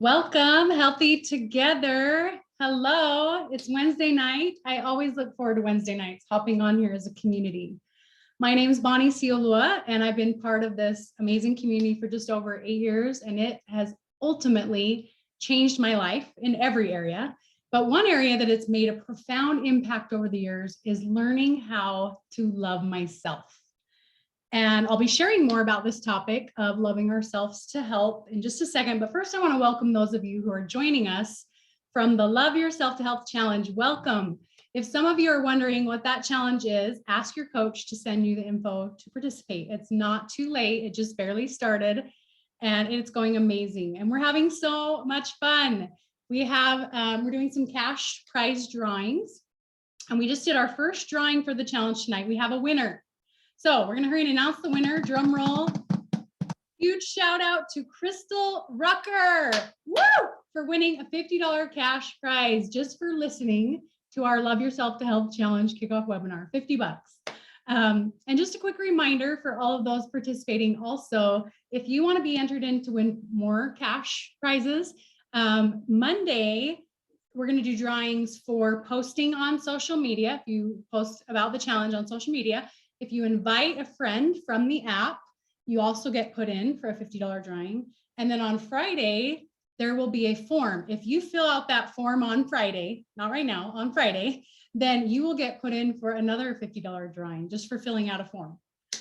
Welcome, Healthy Together. Hello, it's Wednesday night. I always look forward to Wednesday nights, hopping on here as a community. My name is Bonnie Siolua, and I've been part of this amazing community for just over 8 years, and it has ultimately changed my life in every area. But one area that it's made a profound impact over the years is learning how to love myself. And I'll be sharing more about this topic of loving ourselves to health in just a second. But first, I want to welcome those of you who are joining us from the Love Yourself to Health Challenge. Welcome. If some of you are wondering what that challenge is, ask your coach to send you the info to participate. It's not too late. It just barely started and it's going amazing. And we're having so much fun. We're doing some cash prize drawings. And we just did our first drawing for the challenge tonight. We have a winner. So we're going to hurry and announce the winner. Drum roll. Huge shout out to Crystal Rucker. Woo! For winning a $50 cash prize just for listening to our Love Yourself to Health Challenge kickoff webinar, $50. And just a quick reminder for all of those participating also, if you want to be entered in to win more cash prizes, Monday, we're going to do drawings for posting on social media. If you post about the challenge on social media, if you invite a friend from the app, you also get put in for a $50 drawing. And then on Friday, there will be a form. If you fill out that form on Friday, not right now, on Friday, then you will get put in for another $50 drawing just for filling out a form.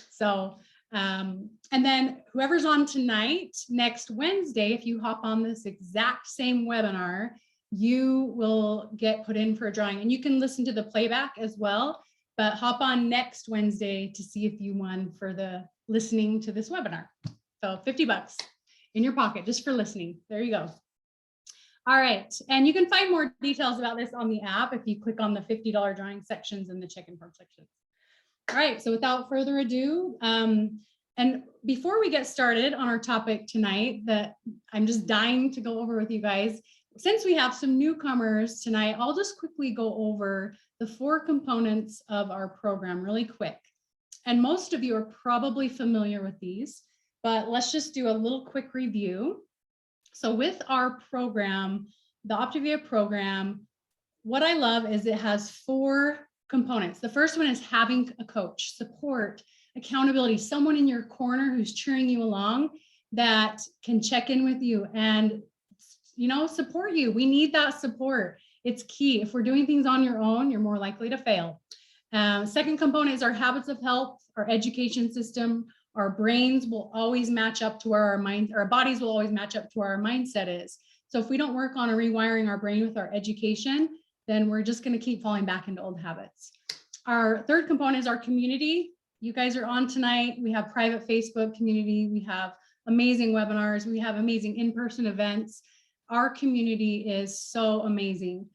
So, and then whoever's on tonight, next Wednesday, if you hop on this exact same webinar, you will get put in for a drawing. And you can listen to the playback as well. But hop on next Wednesday to see if you won for the listening to this webinar. So $50 in your pocket just for listening. There you go. All right. And you can find more details about this on the app if you click on the $50 drawing sections and the check-in form sections. All right. So without further ado, and before we get started on our topic tonight that I'm just dying to go over with you guys, since we have some newcomers tonight, I'll just quickly go over the 4 components of our program really quick. And most of you are probably familiar with these, but let's just do a little quick review. So with our program, the Optavia program, what I love is it has 4 components. The first one is having a coach, support, accountability, someone in your corner who's cheering you along that can check in with you and support you. We need that support. It's key. If we're doing things on your own, you're more likely to fail. Second component is our habits of health, our education system. Our brains will always match up to where our mind, our bodies will always match up to where our mindset is. So if we don't work on rewiring our brain with our education, then we're just going to keep falling back into old habits. Our third component is our community. You guys are on tonight. We have private Facebook community. We have amazing webinars. We have amazing in-person events. Our community is so amazing.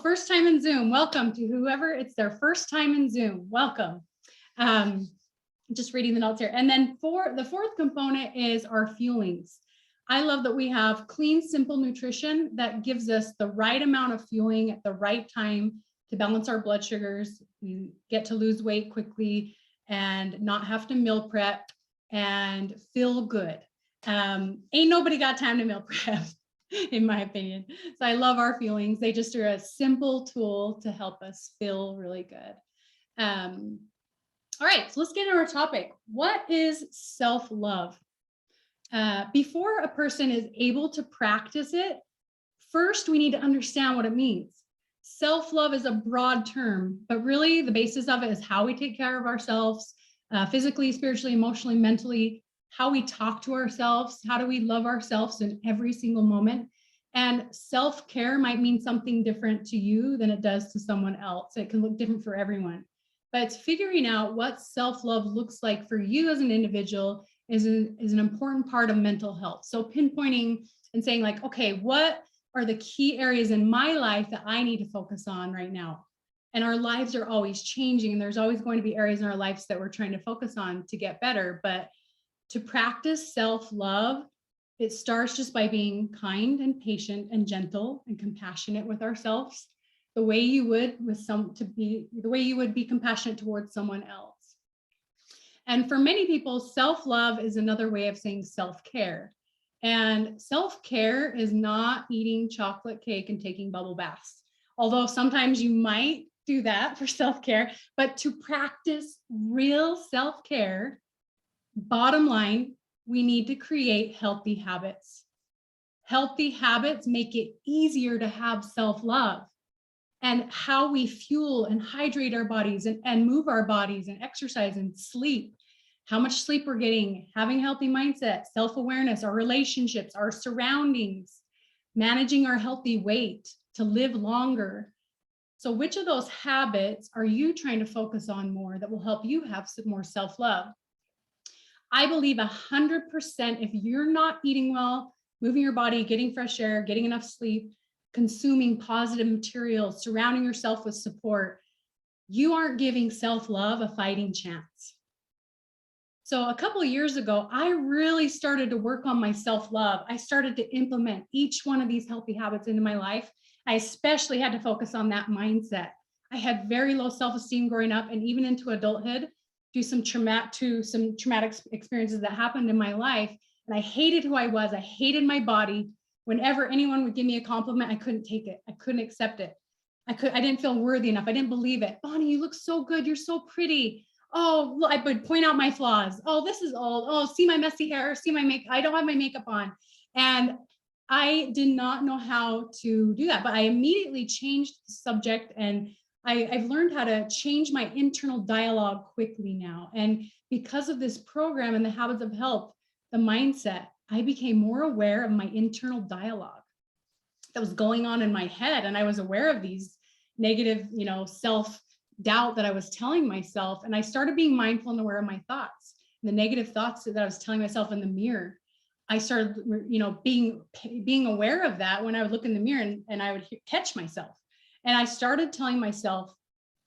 First time in Zoom. Welcome to whoever it's their first time in Zoom. Welcome. Just reading the notes here. And then the fourth component is our fuelings. I love that we have clean, simple nutrition that gives us the right amount of fueling at the right time to balance our blood sugars. We get to lose weight quickly and not have to meal prep and feel good. Ain't nobody got time to meal prep, in my opinion. So I love our feelings. They just are a simple tool to help us feel really good. All right, so let's get into our topic. What is self-love? Before a person is able to practice it, first we need to understand what it means. Self-love is a broad term, but really the basis of it is how we take care of ourselves, physically, spiritually, emotionally, mentally, how we talk to ourselves, how do we love ourselves in every single moment. And self-care might mean something different to you than it does to someone else. It can look different for everyone. But it's figuring out what self-love looks like for you as an individual is an important part of mental health. So pinpointing and saying like, okay, what are the key areas in my life that I need to focus on right now? And our lives are always changing, and there's always going to be areas in our lives that we're trying to focus on to get better. But to practice self-love, it starts just by being kind and patient and gentle and compassionate with ourselves, the way you would be compassionate towards someone else. And for many people, self-love is another way of saying self-care. And self-care is not eating chocolate cake and taking bubble baths. Although sometimes you might do that for self-care, but to practice real self-care, bottom line, we need to create healthy habits. Healthy habits make it easier to have self-love. And how we fuel and hydrate our bodies and move our bodies and exercise and sleep, how much sleep we're getting, having a healthy mindset, self-awareness, our relationships, our surroundings, managing our healthy weight to live longer. So which of those habits are you trying to focus on more that will help you have some more self-love? I believe 100% if you're not eating well, moving your body, getting fresh air, getting enough sleep, consuming positive materials, surrounding yourself with support, you aren't giving self-love a fighting chance. So a couple of years ago, I really started to work on my self-love. I started to implement each one of these healthy habits into my life. I especially had to focus on that mindset. I had very low self-esteem growing up and even into adulthood due to some traumatic experiences that happened in my life. And I hated who I was. I hated my body. Whenever anyone would give me a compliment, I couldn't take it. I couldn't accept it. I didn't feel worthy enough. I didn't believe it. Bonnie, you look so good. You're so pretty. Oh, look, I would point out my flaws. Oh, this is old. Oh, see my messy hair. See my makeup. I don't have my makeup on. And I did not know how to do that, but I immediately changed the subject, and I've learned how to change my internal dialogue quickly now. And because of this program and the habits of health, the mindset, I became more aware of my internal dialogue that was going on in my head. And I was aware of these negative, self-doubt that I was telling myself. And I started being mindful and aware of my thoughts, the negative thoughts that I was telling myself in the mirror. I started, being aware of that when I would look in the mirror and I would catch myself. And I started telling myself,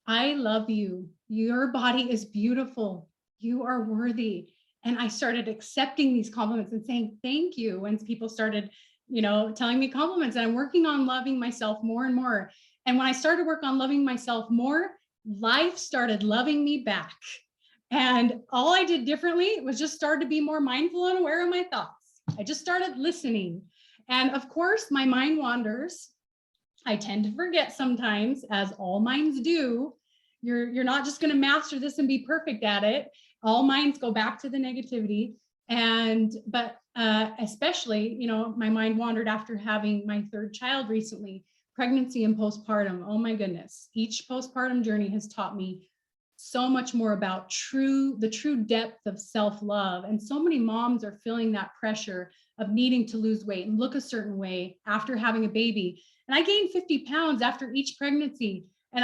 I love you. Your body is beautiful. You are worthy. And I started accepting these compliments and saying thank you when people started, telling me compliments. And I'm working on loving myself more and more. And when I started to work on loving myself more, life started loving me back. And all I did differently was just start to be more mindful and aware of my thoughts. I just started listening. And of course, my mind wanders. I tend to forget sometimes, as all minds do. You're not just going to master this and be perfect at it. All minds go back to the negativity. But especially, my mind wandered after having my third child recently, pregnancy and postpartum. Oh my goodness. Each postpartum journey has taught me so much more about the true depth of self-love. And so many moms are feeling that pressure of needing to lose weight and look a certain way after having a baby. And I gained 50 pounds after each pregnancy. And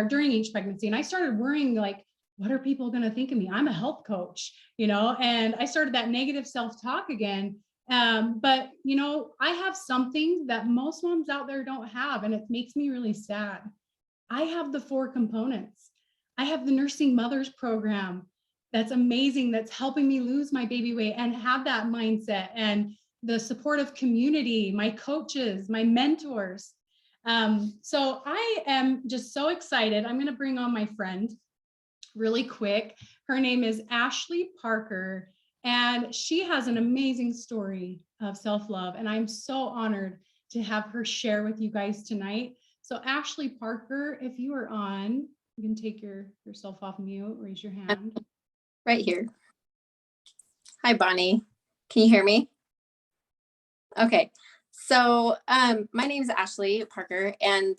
during each pregnancy, and I started worrying, like, what are people going to think of me? I'm a health coach, and I started that negative self-talk again. But I have something that most moms out there don't have, and it makes me really sad. I have the 4 components. I have the Nursing Mothers program. That's amazing. That's helping me lose my baby weight and have that mindset, and the supportive community, my coaches, my mentors. So I am just so excited. I'm going to bring on my friend really quick. Her name is Ashley Parker, and she has an amazing story of self-love. And I'm so honored to have her share with you guys tonight. So Ashley Parker, if you are on, you can take yourself off mute, raise your hand. Right here. Hi, Bonnie. Can you hear me? Okay. So my name is Ashley Parker, and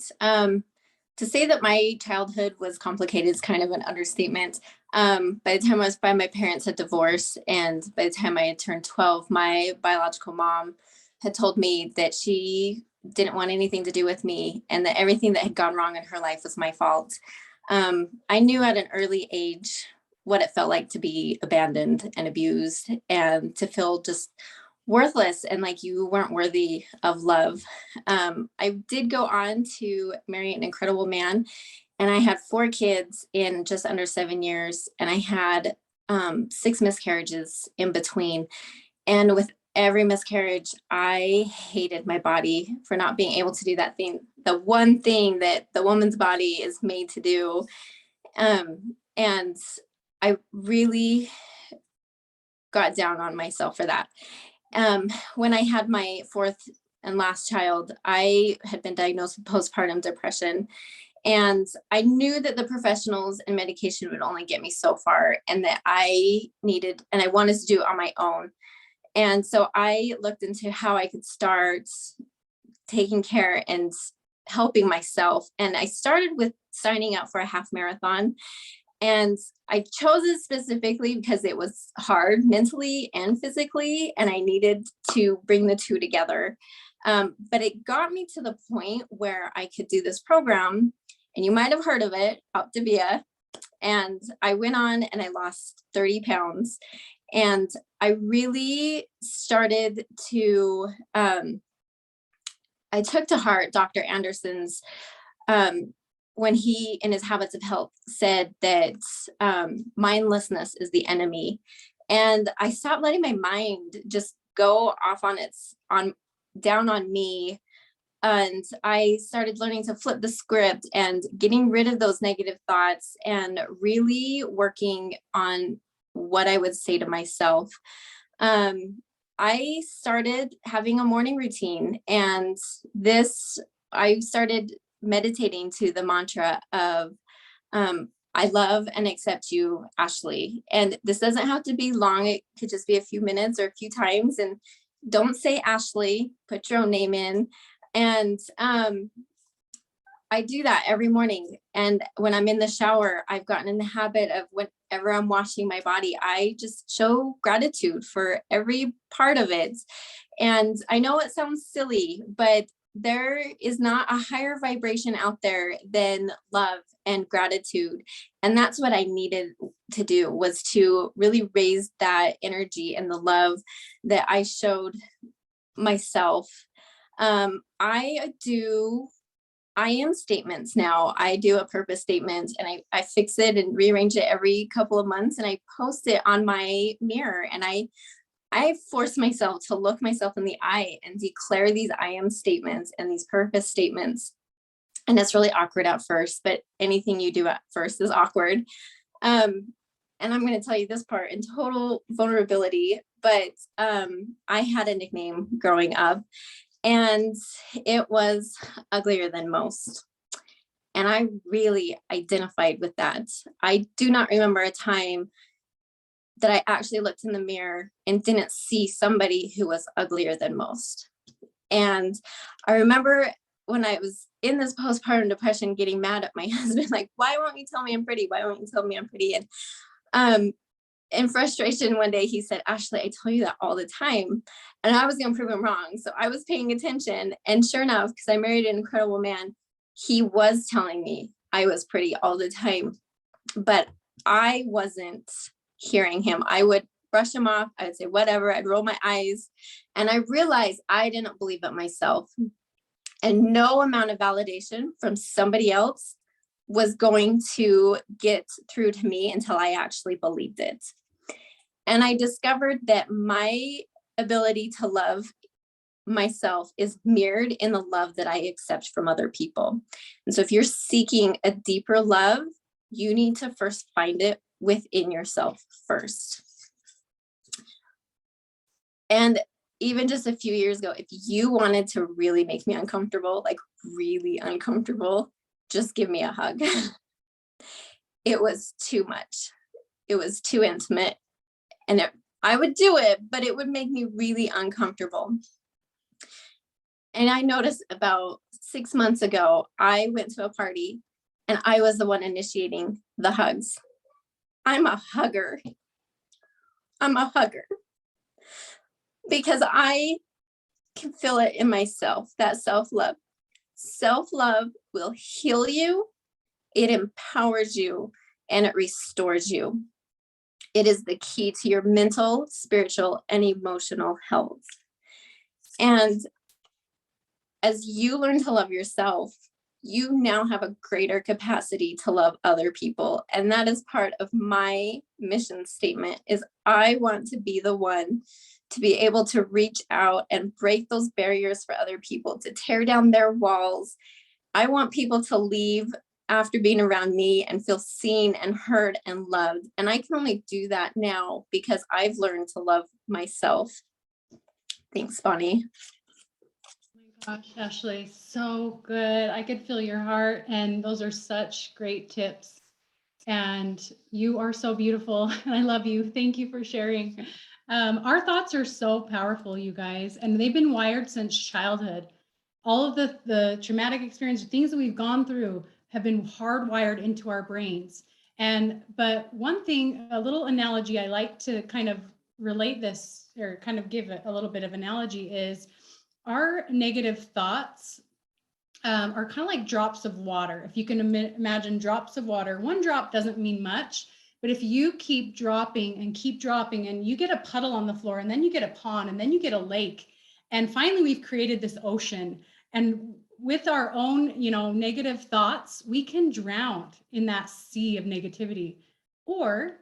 to say that my childhood was complicated is kind of an understatement. By the time I was 5, my parents had divorced, and by the time I had turned 12, my biological mom had told me that she didn't want anything to do with me, and that everything that had gone wrong in her life was my fault. I knew at an early age what it felt like to be abandoned and abused, and to feel just worthless and like you weren't worthy of love. I did go on to marry an incredible man, and I had 4 kids in just under 7 years, and I had 6 miscarriages in between. And with every miscarriage, I hated my body for not being able to do that thing, the one thing that the woman's body is made to do. And I really got down on myself for that. When I had my fourth and last child, I had been diagnosed with postpartum depression. And I knew that the professionals and medication would only get me so far, and that I needed, and I wanted to do it on my own. And so I looked into how I could start taking care and helping myself. And I started with signing up for a half marathon. And I chose it specifically because it was hard mentally and physically, and I needed to bring the two together. But it got me to the point where I could do this program, and you might have heard of it, Optavia. And I went on and I lost 30 pounds. And I really started to, I took to heart Dr. Anderson's, when he, in his Habits of Health, said that mindlessness is the enemy. And I stopped letting my mind just go off down on me. And I started learning to flip the script and getting rid of those negative thoughts and really working on what I would say to myself. I started having a morning routine, and I started meditating to the mantra of, I love and accept you, Ashley. And this doesn't have to be long. It could just be a few minutes or a few times. And don't say Ashley, put your own name in. And I do that every morning. And when I'm in the shower, I've gotten in the habit of whenever I'm washing my body, I just show gratitude for every part of it. And I know it sounds silly, but there is not a higher vibration out there than love and gratitude. And that's what I needed to do, was to really raise that energy and the love that I showed myself. I am statements now. I do a purpose statement, and I fix it and rearrange it every couple of months, and I post it on my mirror, and I force myself to look myself in the eye and declare these I am statements and these purpose statements. And it's really awkward at first, but anything you do at first is awkward. And I'm going to tell you this part in total vulnerability, but I had a nickname growing up, and it was uglier than most. And I really identified with that. I do not remember a time that I actually looked in the mirror and didn't see somebody who was uglier than most. And I remember when I was in this postpartum depression, getting mad at my husband, like, why won't you tell me I'm pretty? Why won't you tell me I'm pretty? And in frustration, one day he said, Ashley, I tell you that all the time. And I was going to prove him wrong. So I was paying attention. And sure enough, because I married an incredible man, he was telling me I was pretty all the time. But I wasn't hearing him. I would brush him off. I would say whatever. I'd roll my eyes. And I realized I didn't believe it myself. And no amount of validation from somebody else was going to get through to me until I actually believed it. And I discovered that my ability to love myself is mirrored in the love that I accept from other people. And so if you're seeking a deeper love, you need to first find it within yourself first. And even just a few years ago, if you wanted to really make me uncomfortable, like really uncomfortable, just give me a hug. It was too much. It was too intimate. And I would do it, but it would make me really uncomfortable. And I noticed about 6 months ago, I went to a party and I was the one initiating the hugs. I'm a hugger. I'm a hugger. Because I can feel it in myself, that self-love. Self-love will heal you, it empowers you, and it restores you. It is the key to your mental, spiritual, and emotional health. And as you learn to love yourself, you now have a greater capacity to love other people. And that is part of my mission statement, is I want to be the one to be able to reach out and break those barriers for other people, to tear down their walls. I want people to leave after being around me and feel seen and heard and loved. And I can only do that now because I've learned to love myself. Thanks, Bonnie. Oh my gosh, Ashley, so good. I could feel your heart, and those are such great tips. And you are so beautiful, and I love you. Thank you for sharing. Our thoughts are so powerful, you guys, and they've been wired since childhood. All of the traumatic experience, things that we've gone through have been hardwired into our brains. But one thing, a little analogy I like to kind of relate this or kind of give a little bit of analogy is our negative thoughts are kind of like drops of water. If you can imagine drops of water, one drop doesn't mean much, but if you keep dropping and you get a puddle on the floor, and then you get a pond, and then you get a lake, and finally we've created this ocean. And with our own, negative thoughts, we can drown in that sea of negativity, or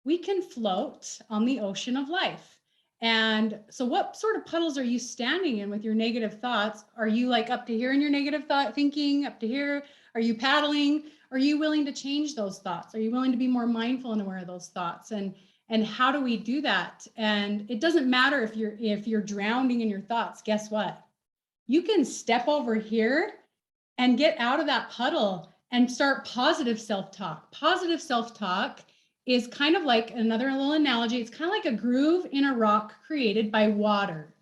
we can float on the ocean of life. And so what sort of puddles are you standing in with your negative thoughts? Are you like up to here in your negative thought thinking, up to here? Are you paddling? Are you willing to change those thoughts? Are you willing to be more mindful and aware of those thoughts? And how do we do that? And it doesn't matter if you're drowning in your thoughts. Guess what? You can step over here and get out of that puddle and start positive self-talk. Positive self-talk is kind of like another little analogy. It's kind of like a groove in a rock created by water.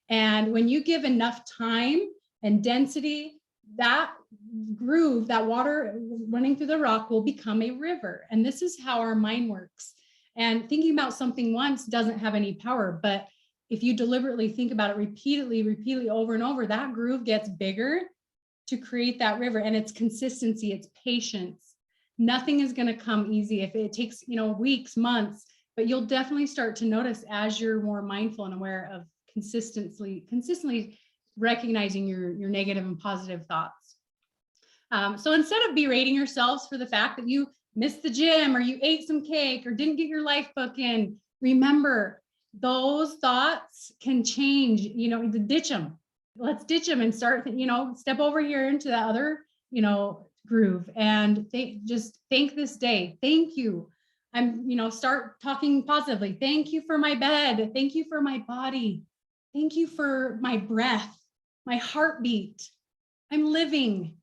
And when you give enough time and density, that groove, that water running through the rock will become a river. And this is how our mind works. And thinking about something once doesn't have any power, but if you deliberately think about it repeatedly over and over, that groove gets bigger to create that river. And it's consistency, it's patience. Nothing is going to come easy. If it takes, weeks, months, but you'll definitely start to notice as you're more mindful and aware of consistently recognizing your negative and positive thoughts. So instead of berating yourselves for the fact that you missed the gym or you ate some cake or didn't get your life book in, remember those thoughts can change, ditch them. Let's ditch them and start, step over here into that other, groove, and just thank this day. Thank you. Start talking positively. Thank you for my bed. Thank you for my body. Thank you for my breath, my heartbeat. I'm living.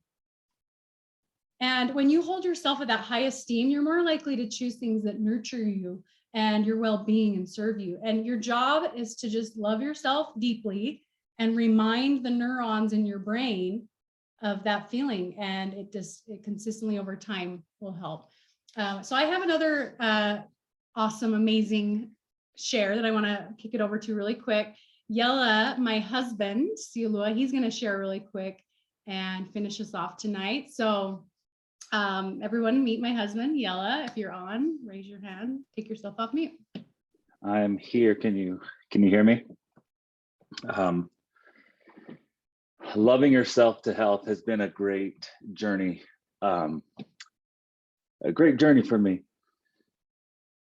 And when you hold yourself at that high esteem, you're more likely to choose things that nurture you and your well-being and serve you. And your job is to just love yourself deeply and remind the neurons in your brain of that feeling, and it consistently over time will help. So I have another awesome, amazing share that I want to kick it over to really quick. Yella, my husband, Siolua, he's going to share really quick and finish us off tonight. So everyone meet my husband, Yella. If you're on, raise your hand, take yourself off mute. I'm here. Can you hear me? Loving yourself to health has been a great journey. A great journey for me,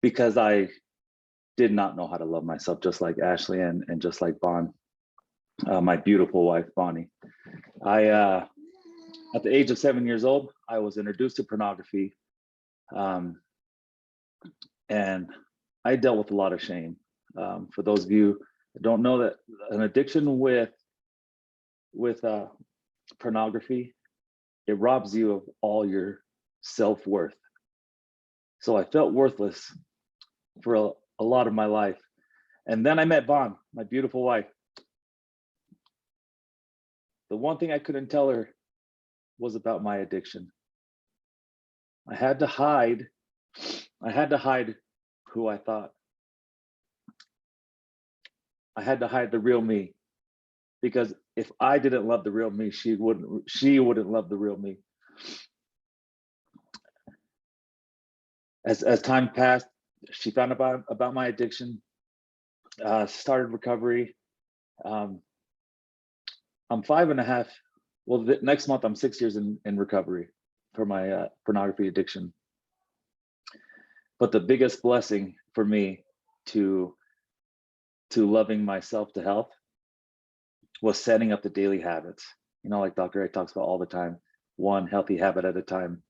because I did not know how to love myself, just like Ashley and just like my beautiful wife, Bonnie. At the age of 7 years old, I was introduced to pornography, and I dealt with a lot of shame. For those of you that don't know, that an addiction with pornography, it robs you of all your self-worth. So I felt worthless for a lot of my life. And then I met Bon, my beautiful wife. The one thing I couldn't tell her was about my addiction. I had to hide who I thought. I had to hide the real me, because if I didn't love the real me, she wouldn't love the real me. As time passed, she found about my addiction, started recovery. I'm 5.5. Well, next month I'm 6 years in recovery for my pornography addiction. But the biggest blessing for me to loving myself to health was setting up the daily habits. Like Dr. A talks about all the time, one healthy habit at a time.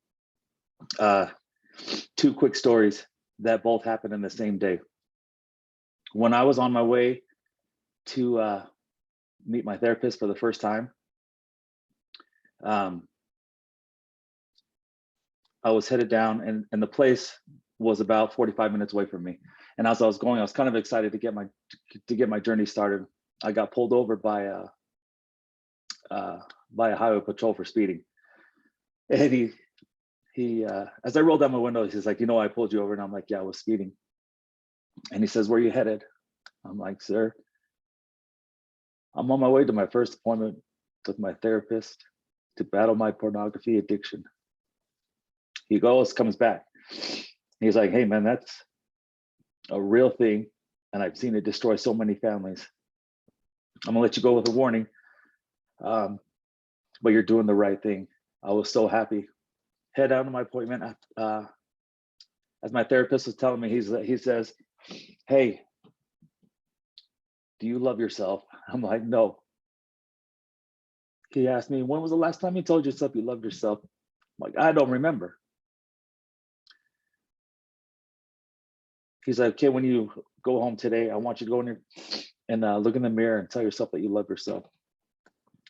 2 quick stories that both happened in the same day. When I was on my way to meet my therapist for the first time. I was headed down, and the place was about 45 minutes away from me. And as I was going, I was kind of excited to get my journey started. I got pulled over by a highway patrol for speeding. And he as I rolled down my window, he's like, I pulled you over. And I'm like, yeah, I was speeding. And he says, where are you headed? I'm like, sir, I'm on my way to my first appointment with my therapist to battle my pornography addiction. He comes back. He's like, hey man, that's a real thing. And I've seen it destroy so many families. I'm gonna let you go with a warning, but you're doing the right thing. I was so happy. Head out to my appointment. As my therapist was telling me, he says, hey, do you love yourself? I'm like, no. He asked me, when was the last time you told yourself you loved yourself? I'm like, I don't remember. He's like, okay, when you go home today, I want you to go in there and look in the mirror and tell yourself that you love yourself.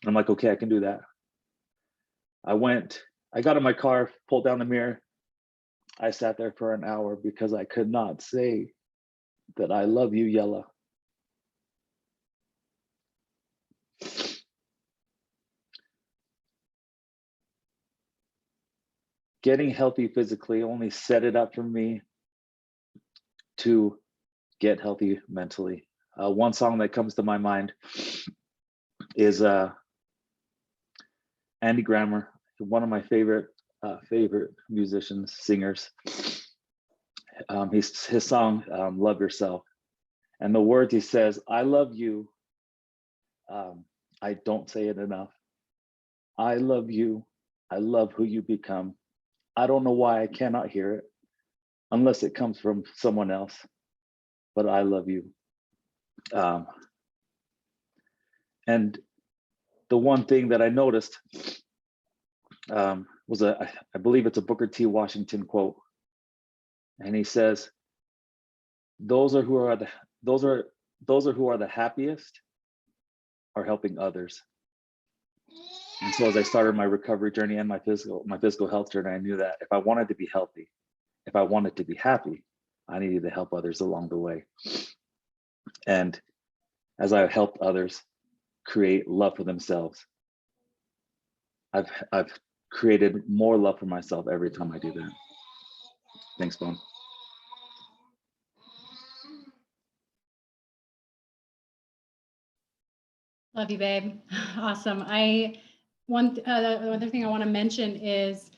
I'm like, okay, I can do that. I got in my car, pulled down the mirror. I sat there for an hour because I could not say that I love you, Yella. Getting healthy physically only set it up for me to get healthy mentally. One song that comes to my mind is Andy Grammer, one of my favorite musicians, singers. His song, Love Yourself. And the words he says, I love you. I don't say it enough. I love you. I love who you become. I don't know why I cannot hear it unless it comes from someone else, but I love you. And the one thing that I noticed was I believe it's a Booker T. Washington quote. And he says, those who are the happiest are helping others. And so as I started my recovery journey and my physical health journey, I knew that if I wanted to be healthy, if I wanted to be happy, I needed to help others along the way. And as I helped others create love for themselves, I've created more love for myself every time I do that. Thanks, Bone. Love you, babe. Awesome. One other thing I want to mention is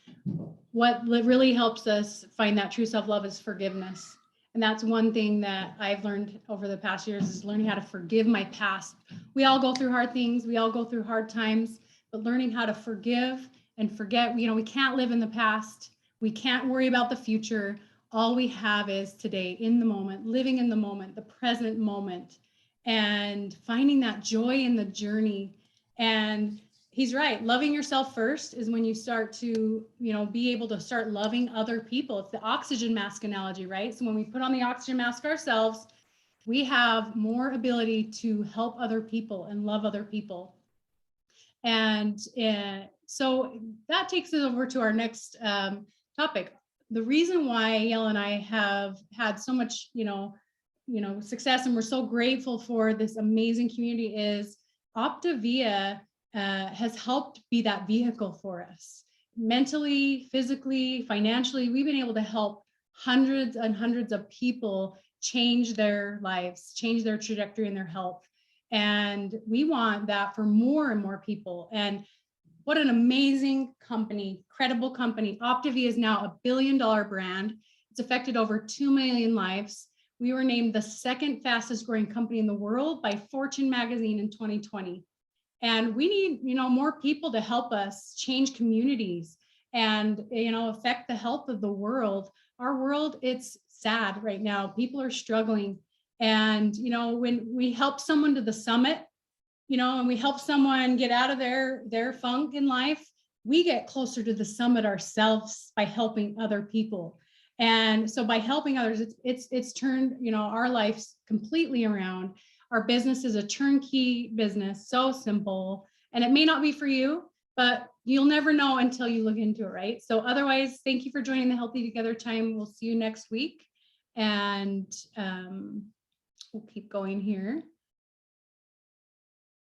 what really helps us find that true self-love is forgiveness. And that's one thing that I've learned over the past years is learning how to forgive my past. We all go through hard things. We all go through hard times, but learning how to forgive and forget, we can't live in the past. We can't worry about the future. All we have is today, in the moment, living in the moment, the present moment, and finding that joy in the journey. And he's right. Loving yourself first is when you start to, be able to start loving other people. It's the oxygen mask analogy, right? So when we put on the oxygen mask ourselves, we have more ability to help other people and love other people. And so that takes us over to our next topic. The reason why Yella and I have had so much, success, and we're so grateful for this amazing community is Optavia has helped be that vehicle for us. Mentally, physically, financially, we've been able to help hundreds and hundreds of people change their lives, change their trajectory and their health. And we want that for more and more people. And what an amazing company, credible company. Optavia is now $1 billion brand. It's affected over 2 million lives. We were named the second fastest growing company in the world by Fortune magazine in 2020. And we need, more people to help us change communities and, affect the health of the world. Our world, it's sad right now. People are struggling. And, when we help someone to the summit, and we help someone get out of their funk in life, we get closer to the summit ourselves by helping other people. And so by helping others, it's turned, our lives completely around. Our business is a turnkey business, so simple. And it may not be for you, but you'll never know until you look into it, right? So otherwise, thank you for joining the Healthy Together time. We'll see you next week. And we'll keep going here.